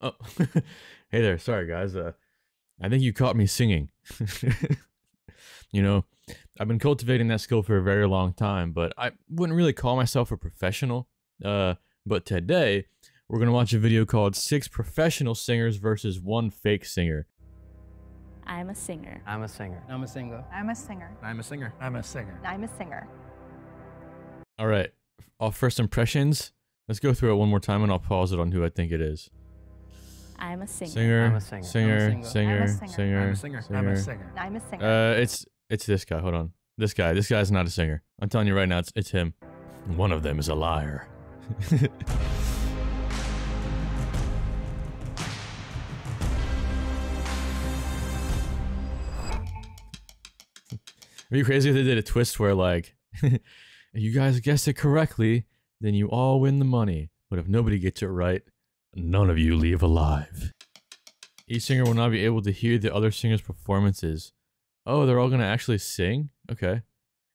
Oh, hey there. Sorry, guys. I think you caught me singing. You know, I've been cultivating that skill for a very long time, but I wouldn't really call myself a professional. But today, we're gonna watch a video called 6 Professional Singers versus 1 Fake Singer. I'm a singer. I'm a singer. I'm a singer. I'm a singer. I'm a singer. I'm a singer. I'm a singer. All right, all first impressions. Let's go through it one more time, and I'll pause it on who I think it is. I'm a singer. Singer, I'm a singer. singer, I'm a singer, singer. singer, I'm a singer. I'm a singer. I'm a singer. It's this guy. Hold on. This guy. This guy's not a singer. I'm telling you right now, it's him. One of them is a liar. It'd be crazy if they did a twist where, like, if you guys guessed it correctly, then you all win the money. But if nobody gets it right, none of you leave alive. Each singer will not be able to hear the other singer's performances. Oh, they're all gonna actually sing? Okay.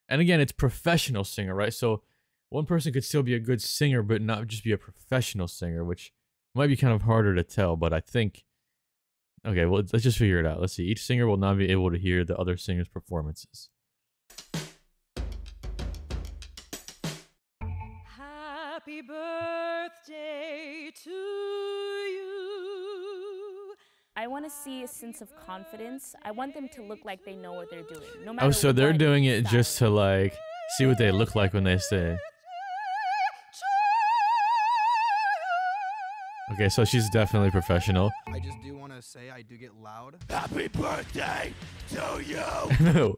And again, it's professional singer, right? So one person could still be a good singer, but not just be a professional singer, which might be kind of harder to tell, but I think... Okay, well, let's just figure it out. Let's see. Each singer will not be able to hear the other singer's performances. Happy birthday to you. I want to see a sense of confidence. I want them to look like they know what they're doing. No matter Oh, so they're what doing it style. just to, like, see what they look like when they sing. Okay, so she's definitely professional. I just do want to say I do get loud. Happy birthday to you! No.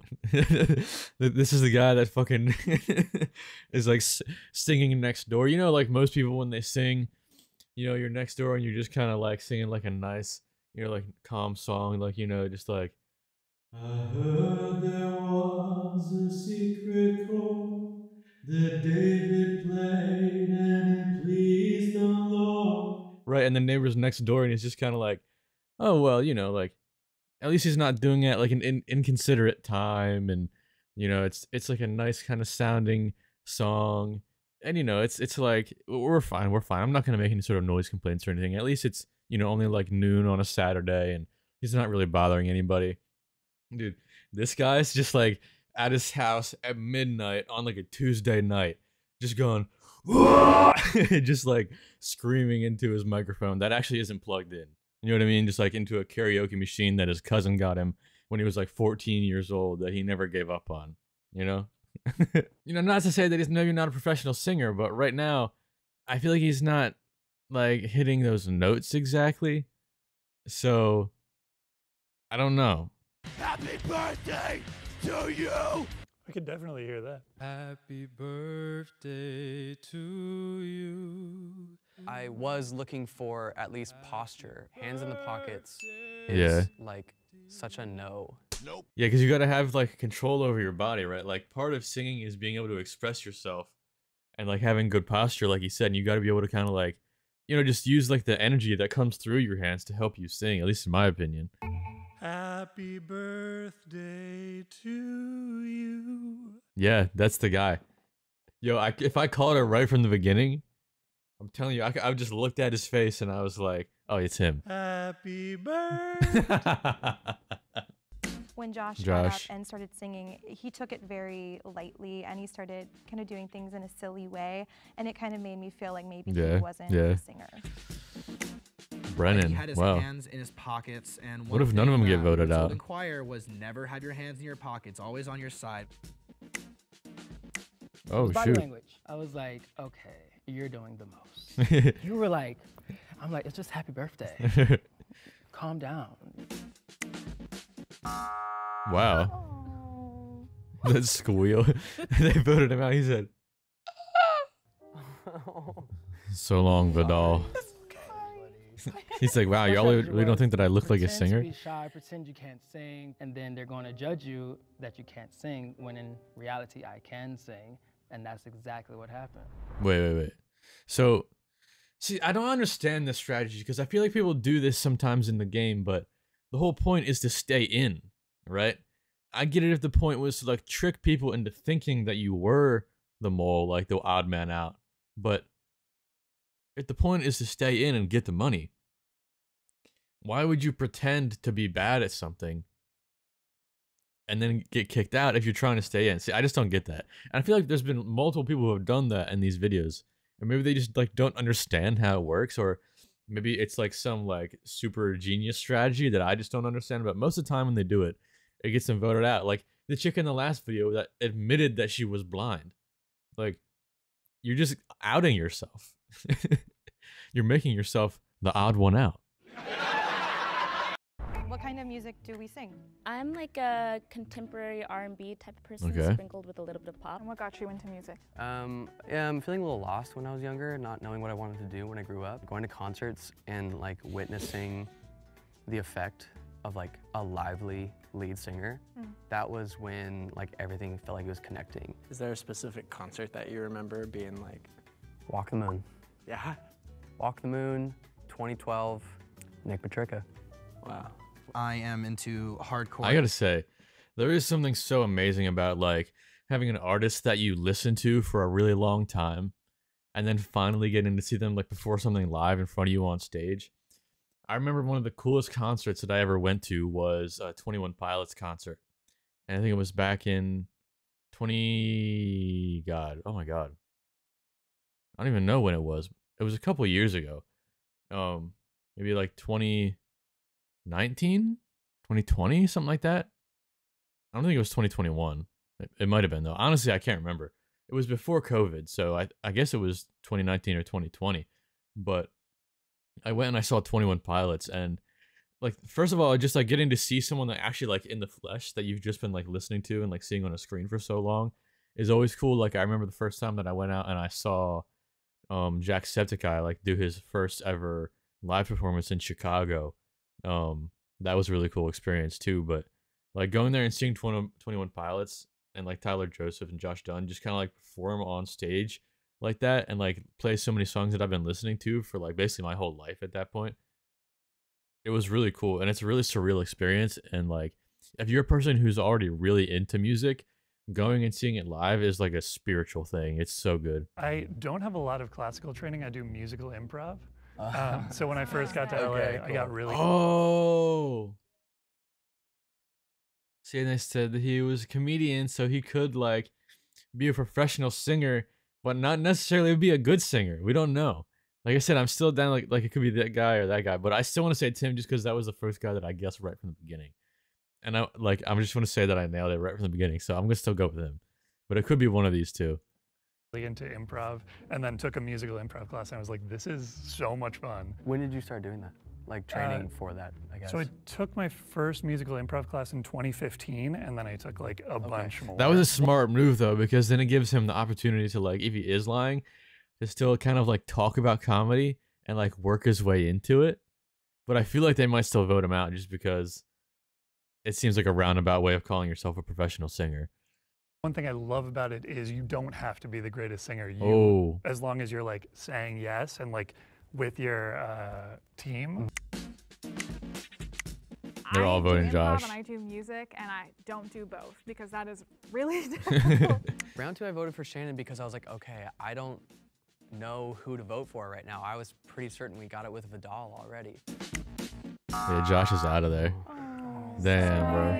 This is the guy that fucking is like singing next door. You know, like most people when they sing, you know, you're next door and you're just kind of like singing like a nice, you know, like calm song, like, you know, just like, I heard there was a secret chord that David played and it pleased the Lord. Right, and the neighbor's next door and he's just kind of like, oh, well, you know, like, at least he's not doing it like an inconsiderate time, and you know, it's like a nice kind of sounding song, and you know, it's like we're fine. I'm not gonna make any sort of noise complaints or anything. At least it's, you know, only like noon on a Saturday, and he's not really bothering anybody. Dude, this guy's just like at his house at midnight on like a Tuesday night, just going, just like screaming into his microphone that actually isn't plugged in. You know what I mean? Just like into a karaoke machine that his cousin got him when he was like 14 years old that he never gave up on, you know? You know, not to say that he's maybe not a professional singer, but right now, I feel like he's not like hitting those notes exactly. So, I don't know. Happy birthday to you! I could definitely hear that. Happy birthday to you. I was looking for at least posture. Hands in the pockets Yeah. is like such a no. Nope. Yeah, because you got to have like control over your body, right? Like part of singing is being able to express yourself and like having good posture, like you said. And you got to be able to kind of like, you know, just use like the energy that comes through your hands to help you sing, at least in my opinion. Happy birthday to you. Yeah, that's the guy. Yo, if I called it right from the beginning, I'm telling you, I just looked at his face and I was like, oh, it's him. Happy birthday. When Josh got up Josh. and started singing, he took it very lightly and he started kind of doing things in a silly way, and it kind of made me feel like maybe Yeah, he wasn't yeah. a singer. Brennan, He had his wow. hands in his pockets, and What if none of them get voted out? In choir was never have your hands in your pockets, always on your side. Oh, Body shoot. language. I was like, okay, you're doing the most. You were like, I'm like, it's just happy birthday. Calm down. Wow. That squeal. They voted him out. He said, so long, Vidal. He's like, wow, y'all really don't think that I look like a Pretend to singer? be shy, pretend you can't sing, and then they're going to judge you that you can't sing, when in reality I can sing, and that's exactly what happened. Wait. So, see, I don't understand this strategy because I feel like people do this sometimes in the game, but the whole point is to stay in, right? I get it if the point was to like trick people into thinking that you were the mole, like the odd man out, but if the point is to stay in and get the money, Why would you pretend to be bad at something and then get kicked out if you're trying to stay in? See, I just don't get that. And I feel like there's been multiple people who have done that in these videos. And maybe they just like don't understand how it works, or maybe it's like some like super genius strategy that I just don't understand. But most of the time when they do it, it gets them voted out. Like the chick in the last video that admitted that she was blind. Like, you're just outing yourself. You're making yourself the odd one out. What kind of music do we sing? I'm like a contemporary R&B type of person, Okay. sprinkled with a little bit of pop. And what got you into music? Yeah, I'm feeling a little lost when I was younger, not knowing what I wanted to do when I grew up. Going to concerts and like witnessing the effect of like a lively lead singer. That was when like everything felt like it was connecting. Is there a specific concert that you remember being like? Walk the Moon. Yeah. Walk the Moon, 2012, Nick Patrica. Wow. I am into hardcore. I gotta say, there is something so amazing about like having an artist that you listen to for a really long time and then finally getting to see them like perform something live in front of you on stage. I remember one of the coolest concerts that I ever went to was a 21 Pilots concert. And I think it was back in oh my God. I don't even know when it was. It was a couple years ago. Maybe like 2019, 2020, something like that. I don't think it was 2021. It might have been though. Honestly, I can't remember. It was before COVID, so I guess it was 2019 or 2020. But I went and I saw 21 Pilots, and like first of all, just like getting to see someone that actually like in the flesh that you've just been like listening to and like seeing on a screen for so long is always cool. Like I remember the first time that I went out and I saw Jacksepticeye like do his first ever live performance in Chicago. That was a really cool experience too. But like going there and seeing 21 Pilots and like Tyler Joseph and Josh Dunn just kind of like perform on stage like that and like play so many songs that I've been listening to for like basically my whole life at that point. It was really cool, and it's a really surreal experience. And like if you're a person who's already really into music, going and seeing it live is like a spiritual thing. It's so good. I don't have a lot of classical training. I do musical improv. So when I first got to LA, Okay, I got really Oh. See, and they said that he was a comedian, so he could like be a professional singer, but not necessarily be a good singer. We don't know. Like I said, I'm still down like it could be that guy or that guy, but I still want to say Tim just because that was the first guy that I guessed right from the beginning. And I'm just want to say that I nailed it right from the beginning, so I'm gonna still go with him. But it could be one of these two. into improv, and then took a musical improv class, and I was like, this is so much fun. When did you start doing that? Like training for that, I guess. So I took my first musical improv class in 2015, and then I took like a bunch more. That was a smart move though, because then it gives him the opportunity to like, if he is lying, to still kind of like talk about comedy and like work his way into it. But I feel like they might still vote him out just because it seems like a roundabout way of calling yourself a professional singer. One thing I love about it is you don't have to be the greatest singer. You, as long as you're like saying yes and like with your team. They're all voting Josh. And I do music, and I don't do both because that is really difficult. Round 2, I voted for Shannon because I was like, okay, I don't know who to vote for right now. I was pretty certain we got it with Vidal already. Yeah, Josh is out of there. Oh, damn, bro.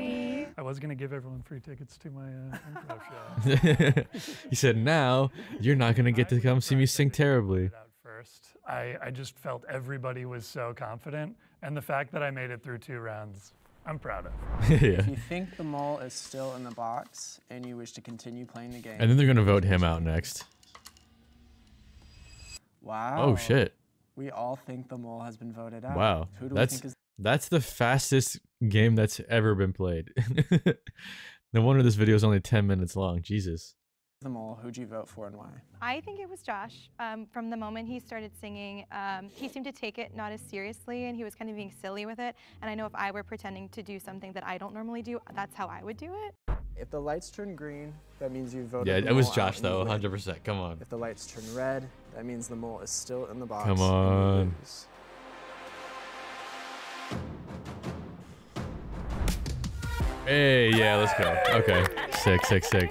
I was gonna give everyone free tickets to my improv show. He said, now you're not gonna get to come see me sing terribly. First, I just felt everybody was so confident, and the fact that I made it through 2 rounds, I'm proud of. Yeah. If you think the mole is still in the box and you wish to continue playing the game. And then they're gonna vote him out next. Wow. Oh shit. We all think the mole has been voted out. Wow. Who do we think is That's the fastest game that's ever been played. No wonder this video is only 10 minutes long. Jesus. the mole? Who'd you vote for and why? I think it was Josh. From the moment he started singing, he seemed to take it not as seriously, and he was kind of being silly with it. And I know if I were pretending to do something that I don't normally do, that's how I would do it. If the lights turn green, that means you voted. Yeah, the it was mole Josh out though, and you win. 100%. Come on. If the lights turn red, that means the mole is still in the box. Come and you on. lose. Hey, yeah, let's go. Okay, sick. Good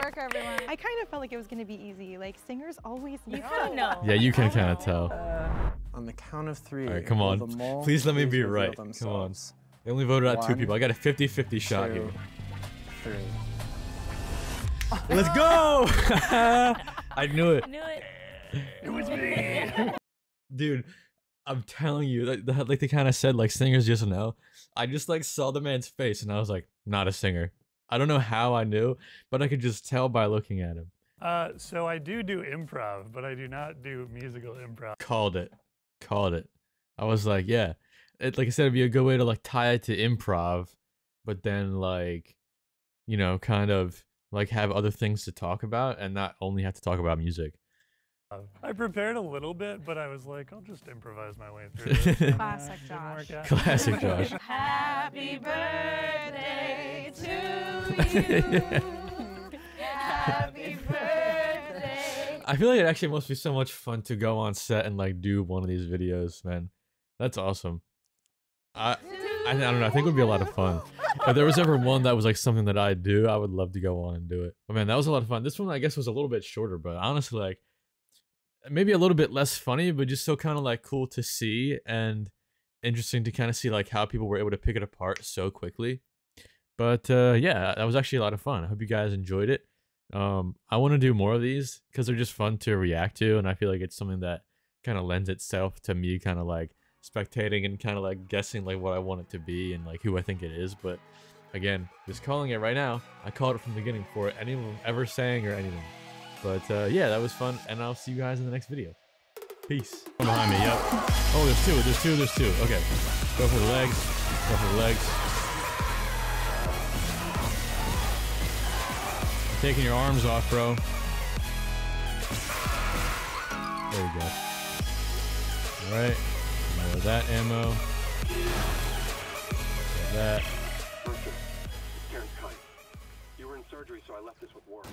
work, everyone. I I kind of felt like it was gonna be easy. Like singers always know. You kind of know. Yeah, you can kind of tell. On the count of 3. All right, come on. will the mole Please let me be reveal right. Come on. themselves? They only voted out 2 1, people. I got a 50-50 shot 2, here. 3. Let's go! I knew it. Knew it. It was me. Dude, I'm telling you, like they kind of said, like singers just know. I just like saw the man's face and I was like, not a singer. I don't know how I knew, but I could just tell by looking at him. So I do improv, but I do not do musical improv. Called it. I was like, yeah. Like I said, it'd be a good way to like tie it to improv, but then like, you know, kind of like have other things to talk about and not only have to talk about music. I prepared a little bit, but I was like, I'll just improvise my way through this. Classic Josh. Classic Josh. Happy birthday to you. Happy birthday. I feel like it actually must be so much fun to go on set and like do one of these videos, man. That's awesome. I don't know. I think it would be a lot of fun. If there was ever one that was like something that I'd do, I would love to go on and do it. But man, that was a lot of fun. This one I guess was a little bit shorter, but honestly, like maybe a little bit less funny, but just so kind of like cool to see and interesting to kind of see like how people were able to pick it apart so quickly. But yeah, that was actually a lot of fun. I hope you guys enjoyed it. I want to do more of these because they're just fun to react to, and I feel like it's something that kind of lends itself to me kind of like spectating and kind of like guessing like what I want it to be and like who I think it is. But again, just calling it right now. I called it from the beginning for anyone ever saying or anything. But yeah, that was fun, and I'll see you guys in the next video. Peace. Behind me, yep. Oh, there's two. Okay, go for the legs. You're taking your arms off, bro. There we go. All right, more of that ammo. More of that. Terrence Kite. You were in surgery, so I left this with Warren.